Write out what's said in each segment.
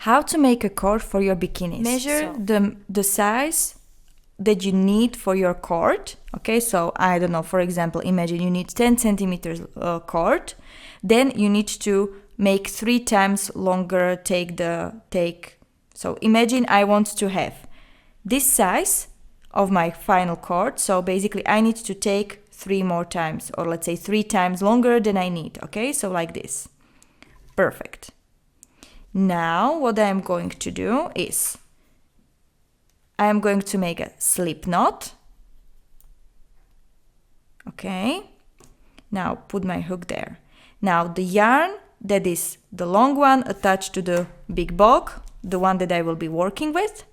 How to make a cord for your bikinis. Measure the size that you need for your cord. Okay, so I don't know, for example, imagine you need 10 centimeters cord. Then you need to make 3 times longer so imagine I want to have this size of my final cord. So basically I need to take 3 more times, or let's say 3 times longer than I need. Okay, so like this. Perfect. Now what I'm going to do is I am going to make a slip knot. Okay, now put my hook there. Now the yarn that is the long one attached to the big bulk, the one that I will be working with,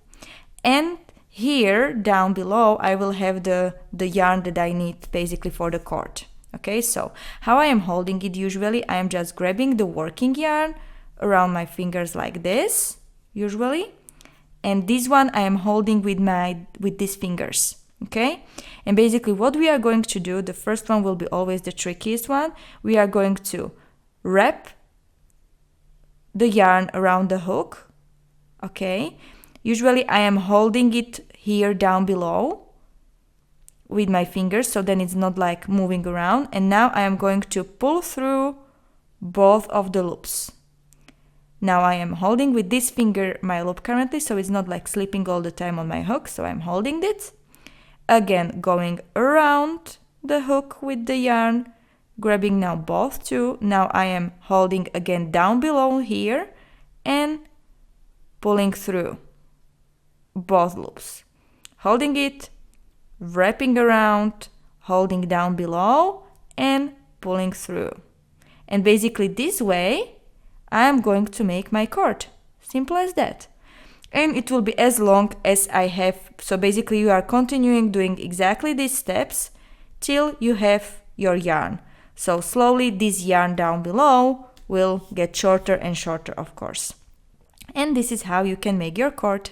and here down below I will have the yarn that I need basically for the cord. Okay, so how I am holding it usually, I am just grabbing the working yarn around my fingers like this usually, and this one I am holding with these fingers. Okay, and basically what we are going to do, the first one will be always the trickiest one. We are going to wrap the yarn around the hook. Okay, usually I am holding it here down below with my fingers, so then it's not like moving around, and now I am going to pull through both of the loops. Now I am holding with this finger my loop currently, so it's not like slipping all the time on my hook, so I'm holding it. Again, going around the hook with the yarn, grabbing now both two. Now I am holding again down below here and pulling through both loops. Holding it, wrapping around, holding down below and pulling through. And basically this way I am going to make my cord. Simple as that. And it will be as long as I have. So basically you are continuing doing exactly these steps till you have your yarn. So slowly this yarn down below will get shorter and shorter, of course. And this is how you can make your cord.